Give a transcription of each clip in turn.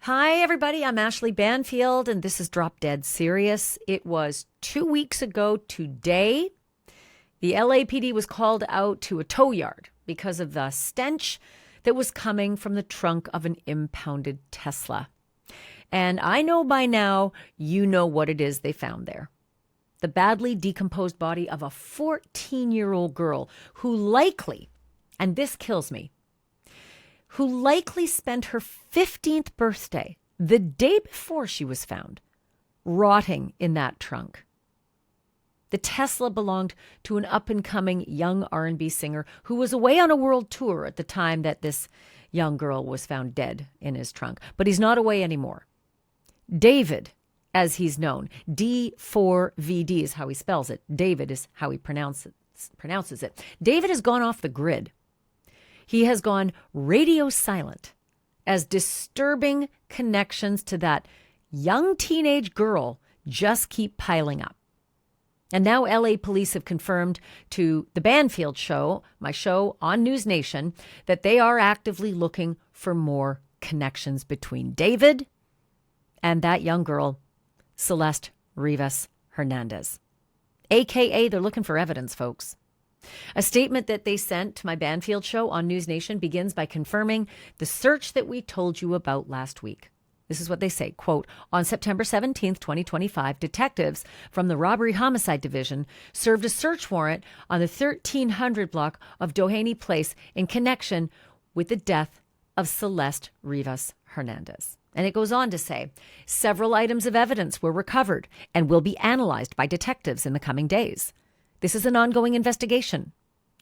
Hi, everybody. I'm Ashleigh Banfield, and this is Drop Dead Serious. It was 2 weeks ago today. The LAPD was called out to a tow yard because of the stench that was coming from the trunk of an impounded Tesla. And I know by now you know what it is they found there. The badly decomposed body of a 14-year-old girl who likely, and this kills me, who likely spent her 15th birthday, the day before she was found, rotting in that trunk. The Tesla belonged to an up-and-coming young R&B singer who was away on a world tour at the time that this young girl was found dead in his trunk. But he's not away anymore. David, as he's known, D4VD is how he spells it. David is how he pronounces it. David has gone off the grid. He has gone radio silent as disturbing connections to that young teenage girl just keep piling up. And now LA police have confirmed to the Banfield show, my show on NewsNation, that they are actively looking for more connections between David and that young girl, Celeste Rivas Hernandez. AKA, they're looking for evidence, folks. A statement that they sent to my Banfield show on NewsNation begins by confirming the search that we told you about last week. This is what they say, quote, on September 17th, 2025, detectives from the Robbery Homicide Division served a search warrant on the 1300 block of Doheny Place in connection with the death of Celeste Rivas Hernandez. And it goes on to say, several items of evidence were recovered and will be analyzed by detectives in the coming days. This is an ongoing investigation.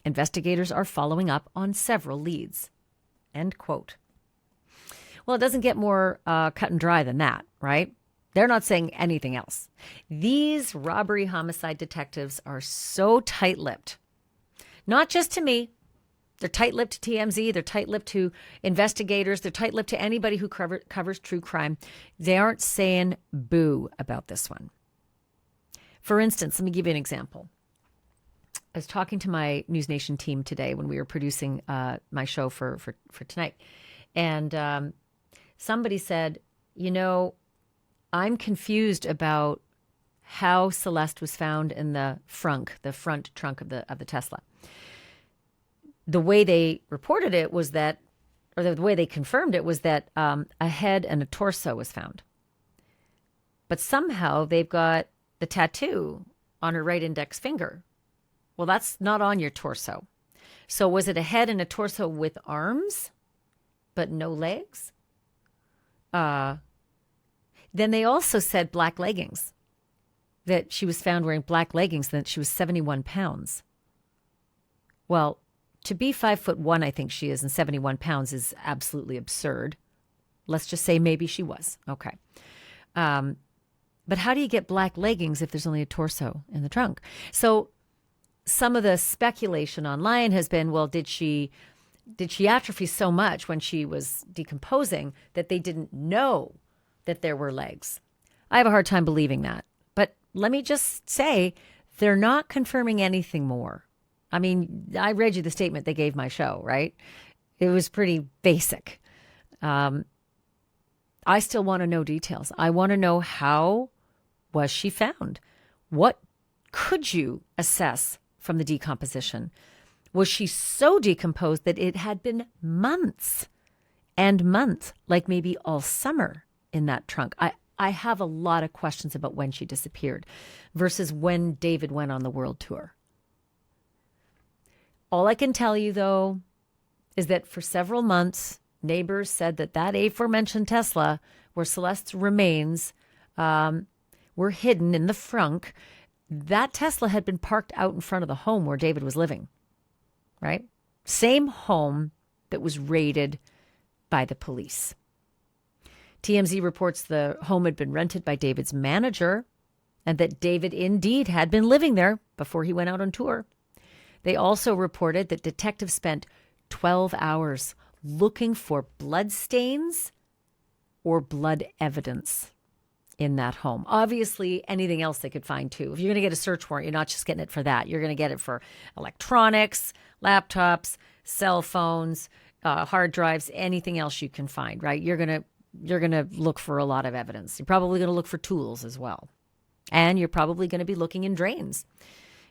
Investigators are following up on several leads. End quote. Well, it doesn't get more cut and dry than that, right? They're not saying anything else. These robbery homicide detectives are so tight-lipped. Not just to me. They're tight-lipped to TMZ. They're tight-lipped to investigators. They're tight-lipped to anybody who covers true crime. They aren't saying boo about this one. For instance, let me give you an example. I was talking to my NewsNation team today when we were producing my show for tonight. And somebody said, you know, I'm confused about how Celeste was found in the front trunk of the Tesla. The way they reported it was that, or the way they confirmed it was that a head and a torso was found. But somehow they've got the tattoo on her right index finger. Well, that's not on your torso. So was it a head and a torso with arms, but no legs? Then they also said black leggings, that she was found wearing black leggings, that she was 71 pounds. Well, to be 5'1", I think she is, and 71 pounds is absolutely absurd. Let's just say maybe she was. Okay. But how do you get black leggings if there's only a torso in the trunk? So some of the speculation online has been, well, did she atrophy so much when she was decomposing that they didn't know that there were legs? I have a hard time believing that. But let me just say, they're not confirming anything more. I mean, I read you the statement they gave my show, right? It was pretty basic. I still want to know details. I want to know, how was she found? What could you assess from the decomposition? Was she so decomposed that it had been months and months, like maybe all summer, in that trunk? I have a lot of questions about when she disappeared versus when David went on the world tour. All I can tell you, though, is that for several months, neighbors said that aforementioned Tesla, where Celeste's remains were hidden in the frunk, that Tesla had been parked out in front of the home where David was living, right? Same home that was raided by the police. TMZ reports the home had been rented by David's manager and that David indeed had been living there before he went out on tour. They also reported that detectives spent 12 hours looking for blood stains or blood evidence in that home. Obviously, anything else they could find too. If you're going to get a search warrant, you're not just getting it for that. You're going to get it for electronics, laptops, cell phones, hard drives, anything else you can find, right? You're going to you're going to look for a lot of evidence. You're probably going to look for tools as well. And you're probably going to be looking in drains.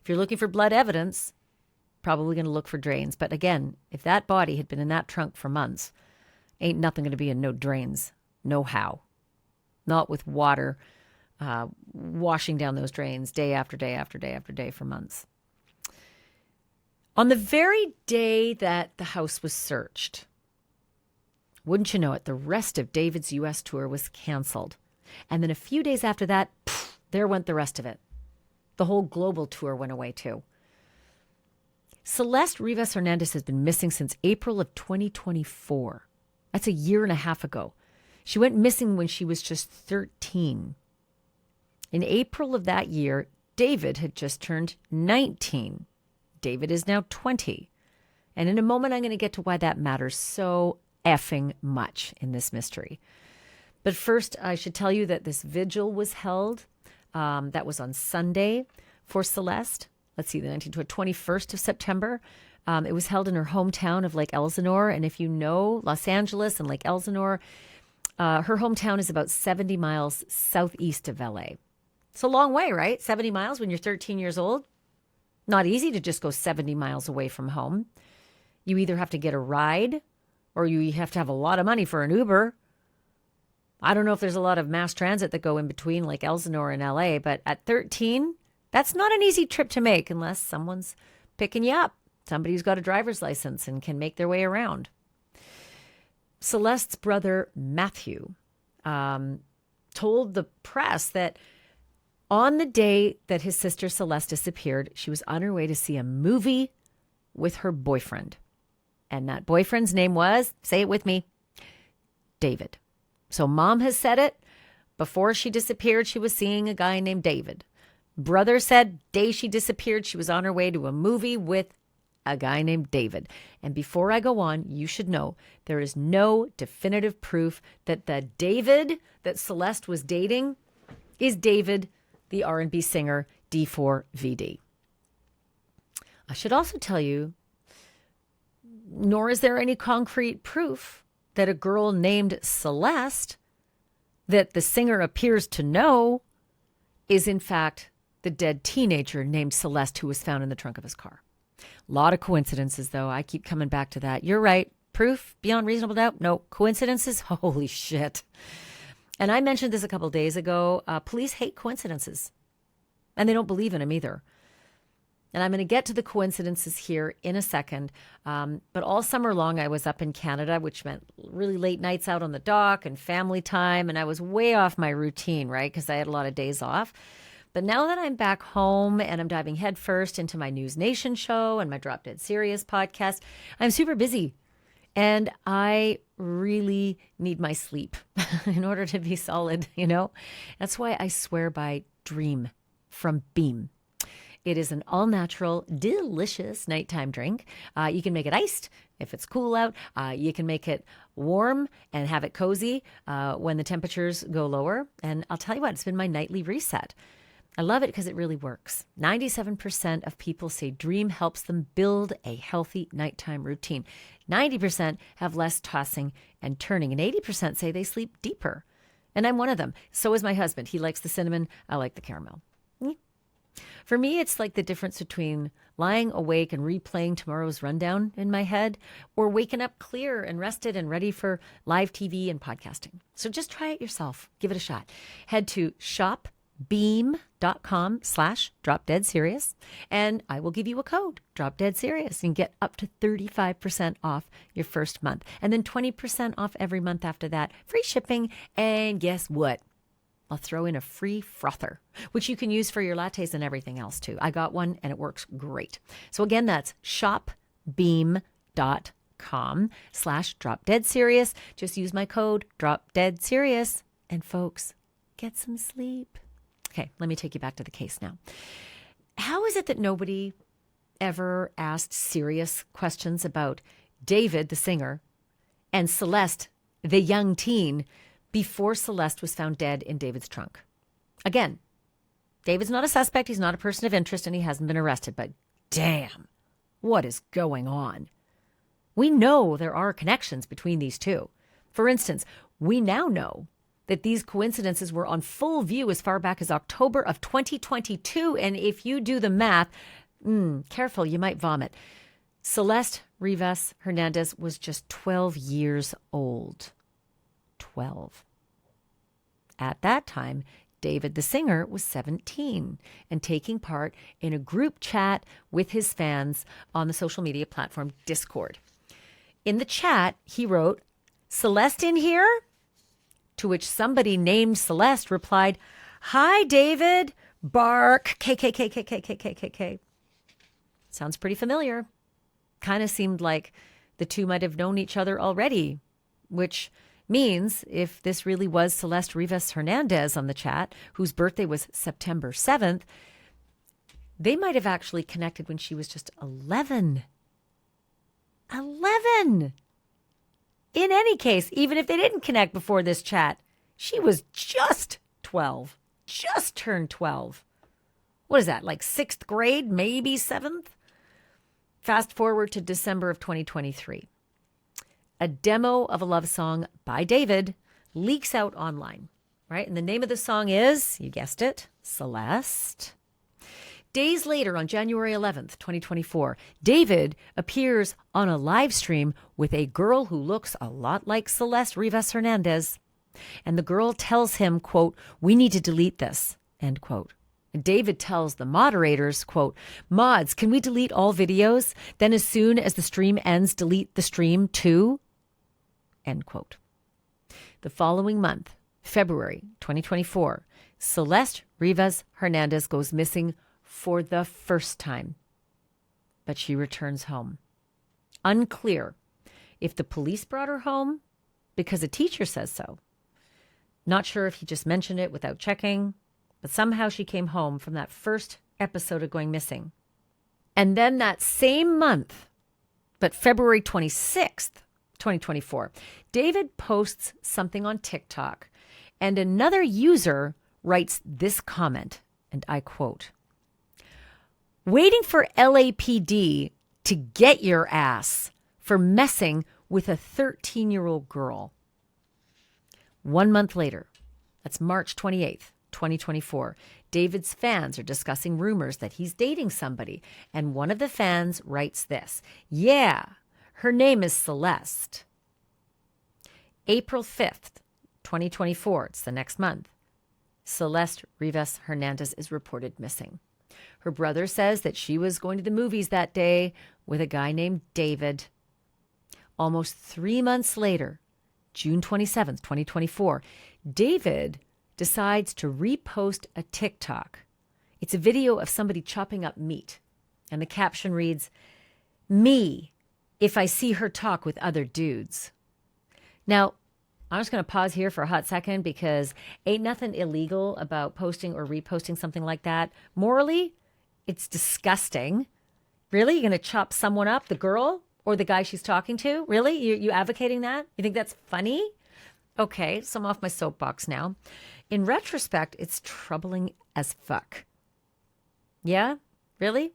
If you're looking for blood evidence, probably going to look for drains. But again, if that body had been in that trunk for months, ain't nothing going to be in no drains. No how. Not with water washing down those drains day after day after day after day for months. On the very day that the house was searched, wouldn't you know it, the rest of David's U.S. tour was canceled. And then a few days after that, there went the rest of it. The whole global tour went away too. Celeste Rivas Hernandez has been missing since April of 2024. That's a year and a half ago. She went missing when she was just 13. In April of that year, David had just turned 19. David is now 20. And in a moment, I'm going to get to why that matters so effing much in this mystery. But first, I should tell you that this vigil was held. That was on Sunday for Celeste. Let's see, the 21st of September. It was held in her hometown of Lake Elsinore. And if you know Los Angeles and Lake Elsinore, her hometown is about 70 miles southeast of LA. It's a long way, right? 70 miles when you're 13 years old. Not easy to just go 70 miles away from home. You either have to get a ride or you have to have a lot of money for an Uber. I don't know if there's a lot of mass transit that go in between Lake Elsinore and LA, but at 13, that's not an easy trip to make unless someone's picking you up. Somebody who's got a driver's license and can make their way around. Celeste's brother, Matthew, told the press that on the day that his sister Celeste disappeared, she was on her way to see a movie with her boyfriend. And that boyfriend's name was, say it with me, David. So mom has said it. Before she disappeared, she was seeing a guy named David. Brother said day she disappeared, she was on her way to a movie with a guy named David. And before I go on, you should know there is no definitive proof that the David that Celeste was dating is David, the R&B singer D4VD. I should also tell you, nor is there any concrete proof that a girl named Celeste that the singer appears to know is in fact the dead teenager named Celeste who was found in the trunk of his car. A lot of coincidences, though. I keep coming back to that. You're right. Proof beyond reasonable doubt? No. Coincidences? Holy shit. And I mentioned this a couple of days ago. Police hate coincidences. And they don't believe in them either. And I'm going to get to the coincidences here in a second. But all summer long, I was up in Canada, which meant really late nights out on the dock and family time. And I was way off my routine, right? Because I had a lot of days off. But now that I'm back home and I'm diving headfirst into my NewsNation show and my Drop Dead Serious podcast, I'm super busy. And I really need my sleep in order to be solid, you know? That's why I swear by Dream from Beam. It is an all-natural, delicious nighttime drink. You can make it iced if it's cool out. You can make it warm and have it cozy when the temperatures go lower. And I'll tell you what, it's been my nightly reset. I love it because it really works. 97% of people say Dream helps them build a healthy nighttime routine. 90% have less tossing and turning. And 80% say they sleep deeper. And I'm one of them. So is my husband. He likes the cinnamon. I like the caramel. For me, it's like the difference between lying awake and replaying tomorrow's rundown in my head or waking up clear and rested and ready for live TV and podcasting. So just try it yourself. Give it a shot. Head to shopbeam.com/dropdeadserious and I will give you a code, dropdeadserious, and get up to 35% off your first month. And then 20% off every month after that. Free shipping. And guess what? I'll throw in a free frother, which you can use for your lattes and everything else too. I got one and it works great. So again, that's shopbeam.com/dropdeadserious. Just use my code dropdeadserious and folks, get some sleep. Okay, let me take you back to the case now. How is it that nobody ever asked serious questions about David, the singer, and Celeste, the young teen, before Celeste was found dead in David's trunk? Again, David's not a suspect, he's not a person of interest, and he hasn't been arrested, but damn, what is going on? We know there are connections between these two. For instance, we now know that these coincidences were on full view as far back as October of 2022. And if you do the math, careful, you might vomit. Celeste Rivas Hernandez was just 12 years old. 12. At that time, David the singer was 17 and taking part in a group chat with his fans on the social media platform Discord. In the chat, he wrote, "Celeste in here?" To which somebody named Celeste replied, "Hi, David. Bark. KKKKKKKK." Sounds pretty familiar. Kind of seemed like the two might have known each other already, which means if this really was Celeste Rivas Hernandez on the chat, whose birthday was September 7th, they might have actually connected when she was just 11. 11! In any case, even if they didn't connect before this chat, she was just 12. Just turned 12. What is that, like 6th grade, maybe 7th? Fast forward to December of 2023. A demo of a love song by David leaks out online, right? And the name of the song is, you guessed it, Celeste. Days later, on January 11th, 2024, David appears on a live stream with a girl who looks a lot like Celeste Rivas Hernandez. And the girl tells him, quote, "We need to delete this," end quote. David tells the moderators, quote, "Mods, can we delete all videos? Then as soon as the stream ends, delete the stream too?" End quote. The following month, February 2024, Celeste Rivas Hernandez goes missing for the first time. But she returns home. Unclear if the police brought her home because a teacher says so. Not sure if he just mentioned it without checking, but somehow she came home from that first episode of going missing. And then that same month, but February 26th, 2024, David posts something on TikTok, and another user writes this comment, and I quote, "Waiting for LAPD to get your ass for messing with a 13-year-old girl." 1 month later, that's March 28th, 2024, David's fans are discussing rumors that he's dating somebody, and one of the fans writes this, "Yeah, her name is Celeste." April 5th, 2024, it's the next month, Celeste Rivas Hernandez is reported missing. Her brother says that she was going to the movies that day with a guy named David. Almost 3 months later, June 27th, 2024, David decides to repost a TikTok. It's a video of somebody chopping up meat. And the caption reads, "Me, if I see her talk with other dudes." Now, I'm just going to pause here for a hot second because ain't nothing illegal about posting or reposting something like that. Morally, it's disgusting. Really? You're going to chop someone up, the girl or the guy she's talking to? Really? You advocating that? You think that's funny? Okay, so I'm off my soapbox now. In retrospect, it's troubling as fuck. Yeah? Really?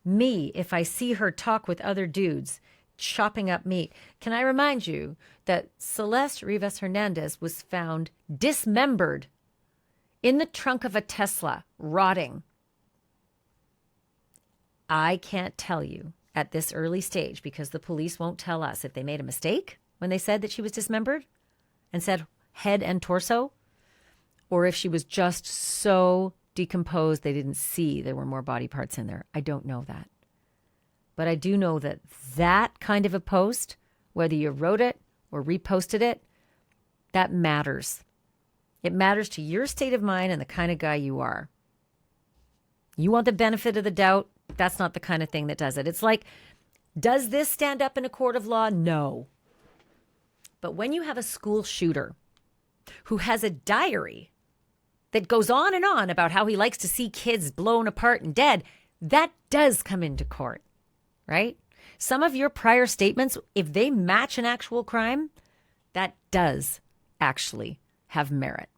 Me, if I see her talk with other dudes, chopping up meat. Can I remind you that Celeste Rivas Hernandez was found dismembered in the trunk of a Tesla, rotting. I can't tell you at this early stage because the police won't tell us if they made a mistake when they said that she was dismembered and said head and torso, or if she was just so decomposed they didn't see there were more body parts in there. I don't know that. But I do know that that kind of a post, whether you wrote it or reposted it, that matters. It matters to your state of mind and the kind of guy you are. You want the benefit of the doubt? That's not the kind of thing that does it. It's like, does this stand up in a court of law? No. But when you have a school shooter who has a diary that goes on and on about how he likes to see kids blown apart and dead, that does come into court, right? Some of your prior statements, if they match an actual crime, that does actually have merit.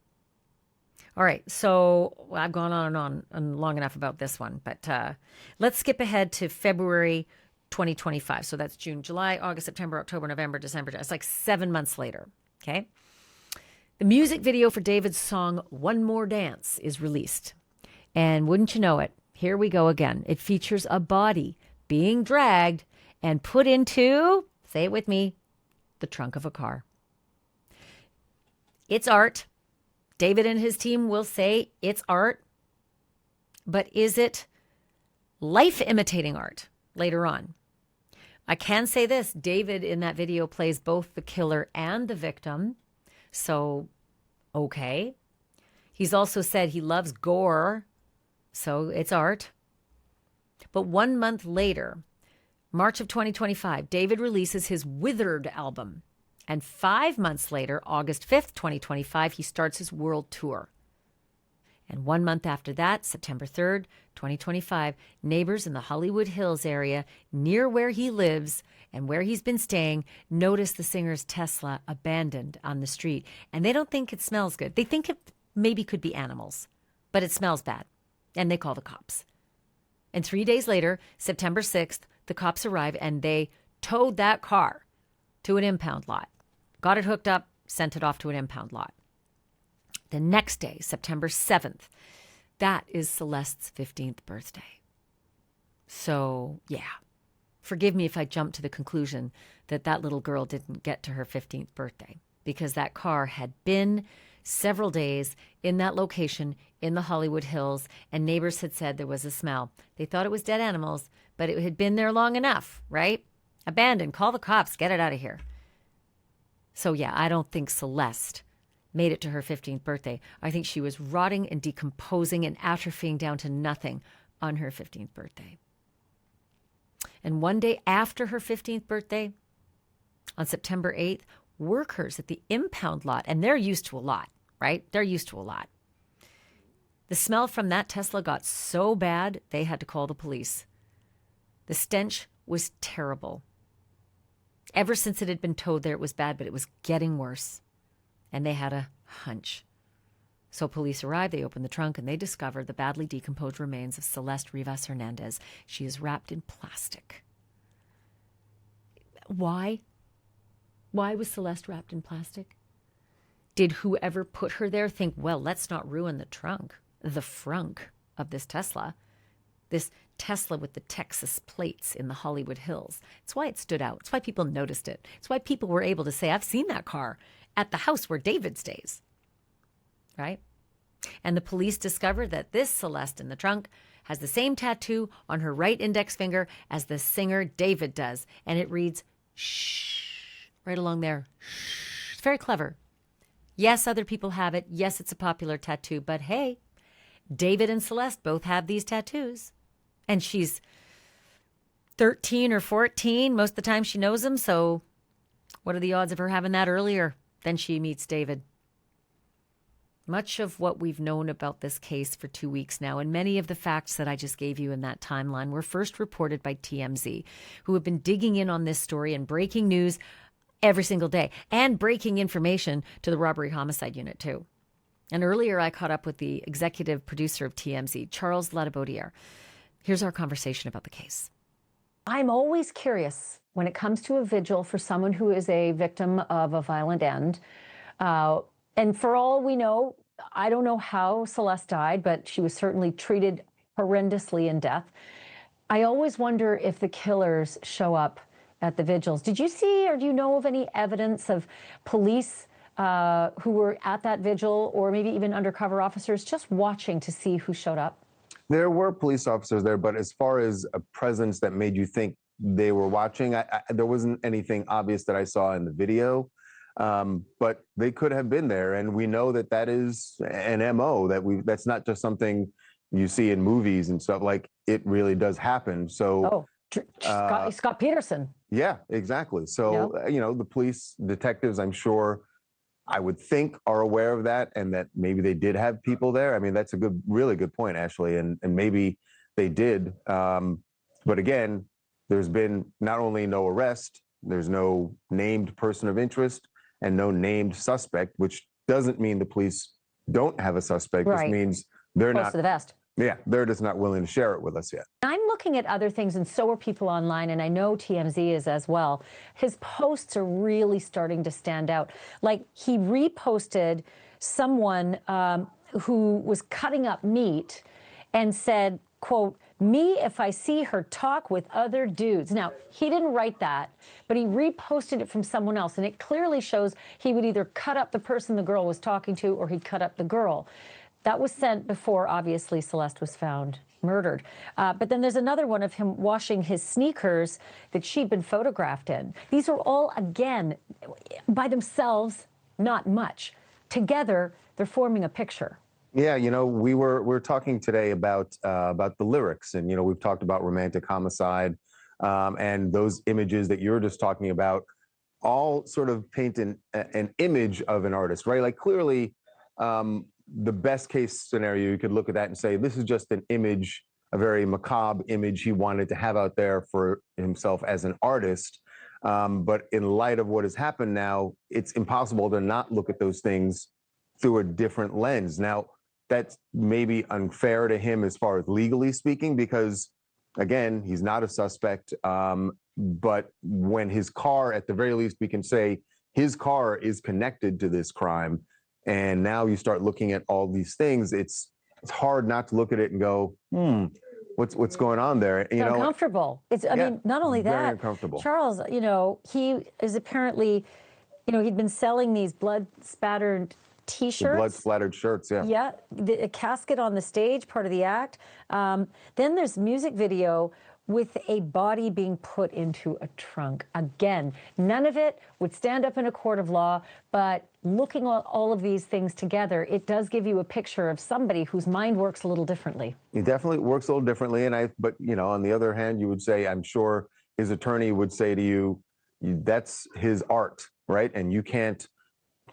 All right, so I've gone on and long enough about this one, but let's skip ahead to February 2025. So that's June, July, August, September, October, November, December. It's like 7 months later. Okay. The music video for David's song One More Dance is released. And wouldn't you know it, here we go again. It features a body being dragged and put into, say it with me, the trunk of a car. It's art. David and his team will say it's art. But is it life imitating art later on? I can say this. David in that video plays both the killer and the victim. So, okay. He's also said he loves gore. So it's art. But 1 month later, March of 2025, David releases his Withered album. And 5 months later, August 5th, 2025, he starts his world tour. And 1 month after that, September 3rd, 2025, neighbors in the Hollywood Hills area near where he lives and where he's been staying notice the singer's Tesla abandoned on the street. And they don't think it smells good. They think it maybe could be animals, but it smells bad. And they call the cops. And 3 days later, September 6th, the cops arrive and they towed that car to an impound lot. Got it hooked up, sent it off to an impound lot. The next day, September 7th, that is Celeste's 15th birthday. So, yeah, forgive me if I jump to the conclusion that that little girl didn't get to her 15th birthday, because that car had been several days in that location in the Hollywood Hills, and neighbors had said there was a smell. They thought it was dead animals, but it had been there long enough, right? Abandoned. Call the cops. Get it out of here. So, yeah, I don't think Celeste made it to her 15th birthday. I think she was rotting and decomposing and atrophying down to nothing on her 15th birthday. And one day after her 15th birthday, on September 8th, workers at the impound lot, and they're used to a lot, right? They're used to a lot. The smell from that Tesla got so bad, they had to call the police. The stench was terrible. Ever since it had been towed there, it was bad, but it was getting worse. And they had a hunch. So police arrived, they opened the trunk, and they discovered the badly decomposed remains of Celeste Rivas Hernandez. She is wrapped in plastic. Why? Why was Celeste wrapped in plastic? Did whoever put her there think, well, let's not ruin the frunk of this Tesla with the Texas plates in the Hollywood Hills? It's why it stood out. It's why people noticed it. It's why people were able to say, I've seen that car at the house where David stays, right? And the police discovered that this Celeste in the trunk has the same tattoo on her right index finger as the singer David does. And it reads, shh, right along there. Shh. It's very clever. Yes, other people have it. Yes, it's a popular tattoo. But hey, David and Celeste both have these tattoos. And she's 13 or 14. Most of the time she knows him. So what are the odds of her having that earlier than she meets David? Much of what we've known about this case for 2 weeks now, and many of the facts that I just gave you in that timeline, were first reported by TMZ, who have been digging in on this story and breaking news every single day, and breaking information to the robbery homicide unit too. And earlier I caught up with the executive producer of TMZ, Charles Latibaudiere. Here's our conversation about the case. I'm always curious when it comes to a vigil for someone who is a victim of a violent end. And for all we know, I don't know how Celeste died, but she was certainly treated horrendously in death. I always wonder if the killers show up at the vigils. Did you see or do you know of any evidence of police who were at that vigil, or maybe even undercover officers just watching to see who showed up? There were police officers there, but as far as a presence that made you think they were watching, there wasn't anything obvious that I saw in the video. But they could have been there, and we know that that is an MO, that's not just something you see in movies and stuff. Like, it really does happen. So Scott Peterson. Yeah, exactly. So you know, the police detectives, I'm sure, I would think, are aware of that, and that maybe they did have people there. I mean, that's a really good point, Ashleigh, and maybe they did. But again, there's been not only no arrest, there's no named person of interest, and no named suspect, which doesn't mean the police don't have a suspect. Right. This means they're Close not to the vest. Yeah, they're just not willing to share it with us yet. I'm looking at other things, and so are people online, and I know TMZ is as well. His posts are really starting to stand out. Like, he reposted someone who was cutting up meat and said, quote, "Me if I see her talk with other dudes." Now, he didn't write that, but he reposted it from someone else, and it clearly shows he would either cut up the person the girl was talking to, or he'd cut up the girl. That was sent before, obviously, Celeste was found murdered. But then there's another one of him washing his sneakers that she'd been photographed in. These are all, again, by themselves, not much. Together, they're forming a picture. Yeah, we're talking today about the lyrics, and we've talked about romantic homicide, and those images that you're just talking about, all sort of paint an image of an artist, right? Like, clearly, the best case scenario, you could look at that and say, this is just an image, a very macabre image he wanted to have out there for himself as an artist. But in light of what has happened now, it's impossible to not look at those things through a different lens. Now, that's maybe unfair to him as far as legally speaking, because, again, he's not a suspect. But when his car, at the very least, we can say his car is connected to this crime. And now you start looking at all these things. It's hard not to look at it and go, what's going on there? It's uncomfortable. I mean, not only very that, uncomfortable. Charles, he is apparently, he'd been selling these blood-spattered T-shirts. Blood-splattered shirts, yeah. Yeah, a casket on the stage, part of the act. Then there's music video with a body being put into a trunk. Again, none of it would stand up in a court of law, but looking at all of these things together, it does give you a picture of somebody whose mind works a little differently. It definitely works a little differently, but on the other hand, you would say, I'm sure his attorney would say to you, that's his art, right? And you can't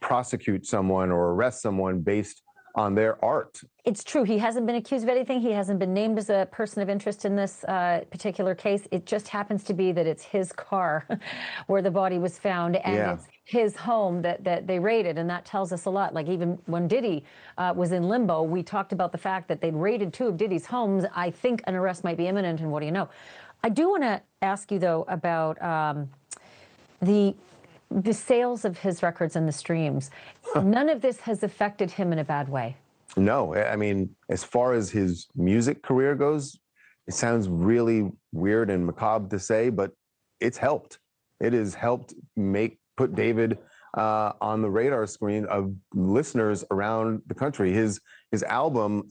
prosecute someone or arrest someone based on their art. It's true. He hasn't been accused of anything. He hasn't been named as a person of interest in this particular case. It just happens to be that it's his car where the body was found, and it's his home that they raided, and that tells us a lot. Like, even when Diddy was in limbo, we talked about the fact that they'd raided 2 of Diddy's homes. I think an arrest might be imminent, and what do you know? I do want to ask you, though, about the sales of his records and the streams. None of this has affected him in a bad way. No, I mean, as far as his music career goes, it sounds really weird and macabre to say, but it's helped. It has helped put David on the radar screen of listeners around the country. His album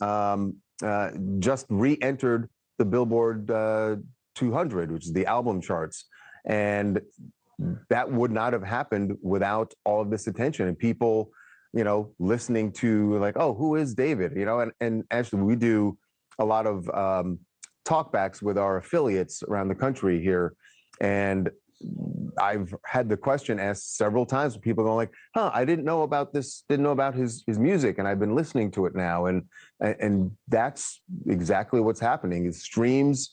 just re-entered the Billboard 200, which is the album charts, and that would not have happened without all of this attention and people, listening to, like, oh, who is David? And actually, we do a lot of talkbacks with our affiliates around the country here. And I've had the question asked several times, people going like, I didn't know about this, didn't know about his music, and I've been listening to it now. And that's exactly what's happening. His streams,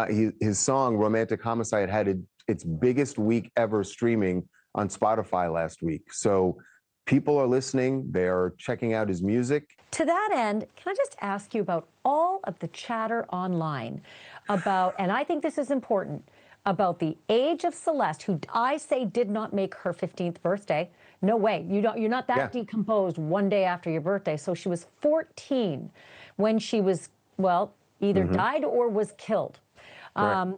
his song Romantic Homicide had its biggest week ever streaming on Spotify last week. So people are listening, they're checking out his music. To that end, can I just ask you about all of the chatter online about, and I think this is important, about the age of Celeste, who I say did not make her 15th birthday. No way. You're not that decomposed one day after your birthday. So she was 14 when she was, either died or was killed. Right.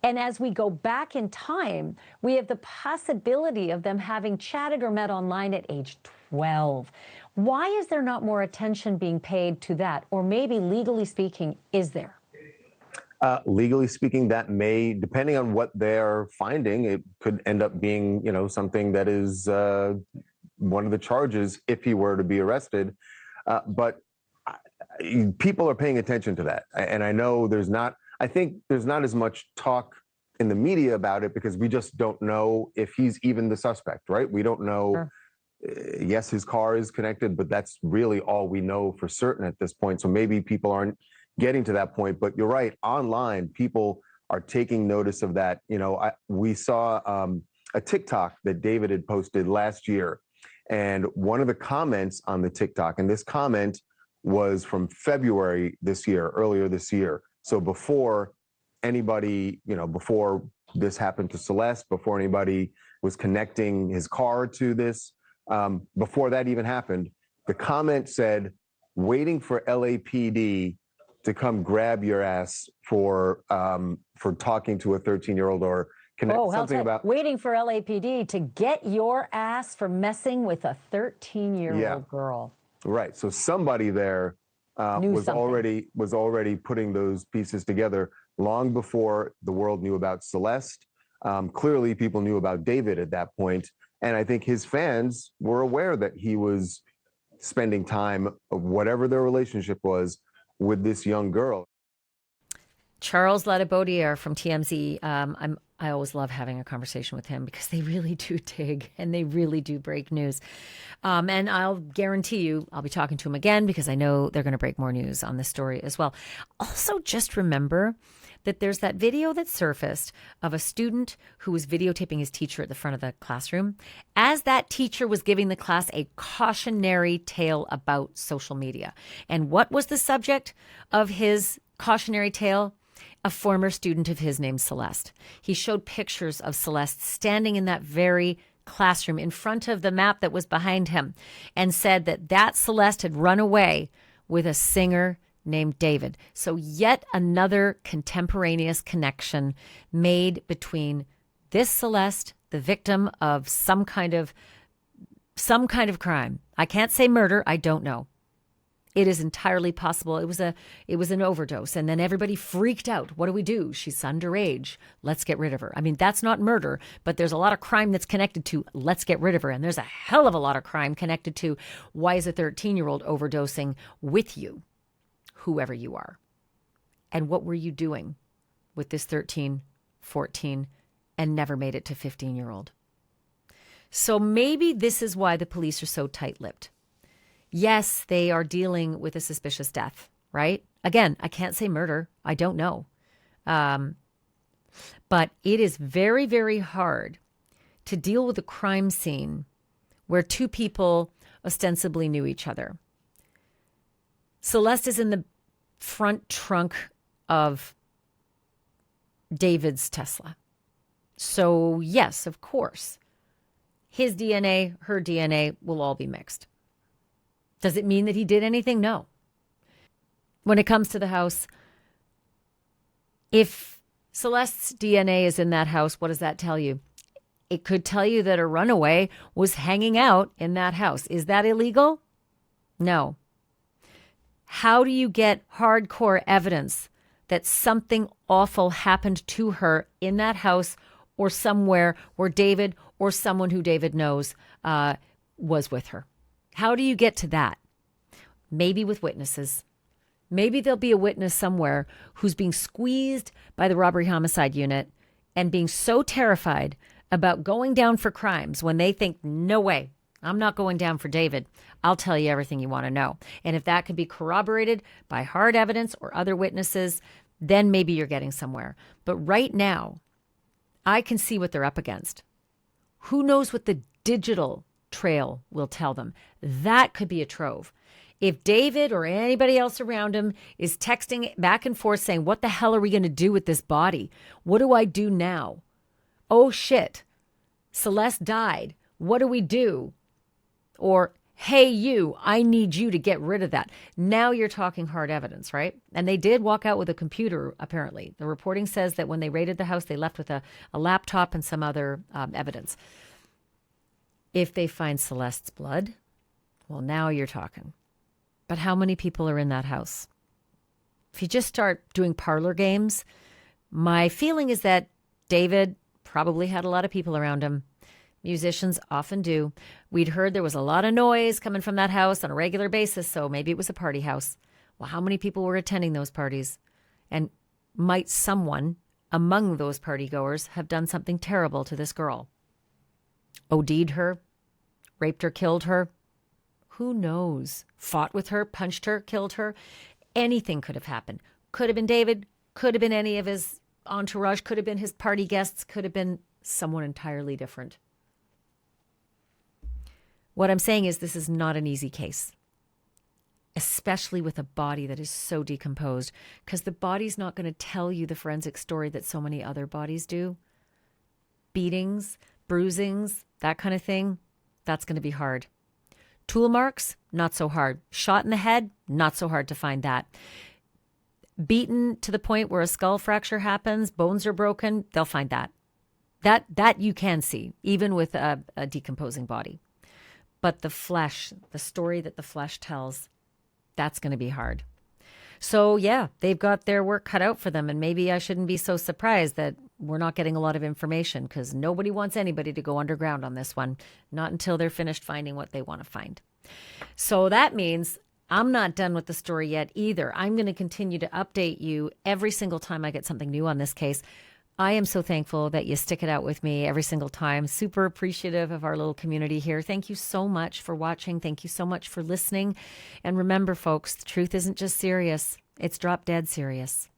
And as we go back in time, we have the possibility of them having chatted or met online at age 12. Why is there not more attention being paid to that? Or maybe legally speaking, is there? Legally speaking, that may, depending on what they're finding, it could end up being, something that is one of the charges if he were to be arrested. But people are paying attention to that. And I think there's not as much talk in the media about it because we just don't know if he's even the suspect, right? We don't know. Sure. Yes, his car is connected, but that's really all we know for certain at this point. So maybe people aren't getting to that point, but you're right. Online, people are taking notice of that. We saw a TikTok that David had posted last year, and one of the comments on the TikTok, and this comment was from February this year, earlier this year. So before anybody, before this happened to Celeste, before anybody was connecting his car to this, before that even happened, the comment said, waiting for LAPD to come grab your ass for talking to a 13-year-old or something about waiting for LAPD to get your ass for messing with a 13-year-old girl. Right. So somebody there was already putting those pieces together long before the world knew about Celeste. Clearly, people knew about David at that point, and I think his fans were aware that he was spending time, whatever their relationship was, with this young girl. Charles Ladibaudiere from TMZ. I always love having a conversation with him because they really do dig and they really do break news. And I'll guarantee you I'll be talking to him again because I know they're going to break more news on this story as well. Also, just remember that there's that video that surfaced of a student who was videotaping his teacher at the front of the classroom as that teacher was giving the class a cautionary tale about social media. And what was the subject of his cautionary tale? A former student of his named Celeste. He showed pictures of Celeste standing in that very classroom in front of the map that was behind him and said that Celeste had run away with a singer named David. So yet another contemporaneous connection made between this Celeste, the victim of some kind of crime. I can't say murder. I don't know. It is entirely possible. It was an overdose. And then everybody freaked out. What do we do? She's underage. Let's get rid of her. I mean, that's not murder, but there's a lot of crime that's connected to let's get rid of her. And there's a hell of a lot of crime connected to why is a 13-year-old overdosing with you, whoever you are. And what were you doing with this 13, 14, and never made it to 15-year-old? So maybe this is why the police are so tight-lipped. Yes, they are dealing with a suspicious death, right? Again, I can't say murder. I don't know. But it is very, very hard to deal with a crime scene where two people ostensibly knew each other. Celeste is in the front trunk of David's Tesla. So yes, of course, his DNA, her DNA will all be mixed. Does it mean that he did anything? No. When it comes to the house, if Celeste's DNA is in that house, what does that tell you? It could tell you that a runaway was hanging out in that house. Is that illegal? No. How do you get hardcore evidence that something awful happened to her in that house or somewhere where David or someone who David knows was with her? How do you get to that? Maybe with witnesses. Maybe there'll be a witness somewhere who's being squeezed by the robbery homicide unit and being so terrified about going down for crimes when they think, no way, I'm not going down for David. I'll tell you everything you want to know. And if that could be corroborated by hard evidence or other witnesses, then maybe you're getting somewhere. But right now, I can see what they're up against. Who knows what the digital trail will tell them? That could be a trove. If David or anybody else around him is texting back and forth saying, what the hell are we going to do with this body? What do I do now? Oh shit, Celeste died. What do we do? Or, hey you, I need you to get rid of that. Now you're talking hard evidence, right? And they did walk out with a computer, apparently. The reporting says that when they raided the house, they left with a laptop and some other evidence. If they find Celeste's blood, well, now you're talking. But how many people are in that house? If you just start doing parlor games, my feeling is that David probably had a lot of people around him. Musicians often do. We'd heard there was a lot of noise coming from that house on a regular basis, so maybe it was a party house. Well, how many people were attending those parties? And might someone among those partygoers have done something terrible to this girl? OD'd her? Raped her, killed her? Who knows? Fought with her, punched her, killed her? Anything could have happened. Could have been David, could have been any of his entourage, could have been his party guests, could have been someone entirely different. What I'm saying is this is not an easy case. especially with a body that is so decomposed, because the body's not going to tell you the forensic story that so many other bodies do. Beatings, bruisings, that kind of thing, that's going to be hard. Tool marks, not so hard. Shot in the head, not so hard to find that. Beaten to the point where a skull fracture happens, bones are broken, they'll find that. That you can see, even with a decomposing body. But the flesh, the story that the flesh tells, that's going to be hard. So yeah, they've got their work cut out for them. And maybe I shouldn't be so surprised that we're not getting a lot of information, because nobody wants anybody to go underground on this one, not until they're finished finding what they want to find. So that means I'm not done with the story yet either. I'm going to continue to update you every single time I get something new on this case. I am so thankful that you stick it out with me every single time. Super appreciative of our little community here. Thank you so much for watching. Thank you so much for listening. And remember, folks, the truth isn't just serious. It's drop dead serious.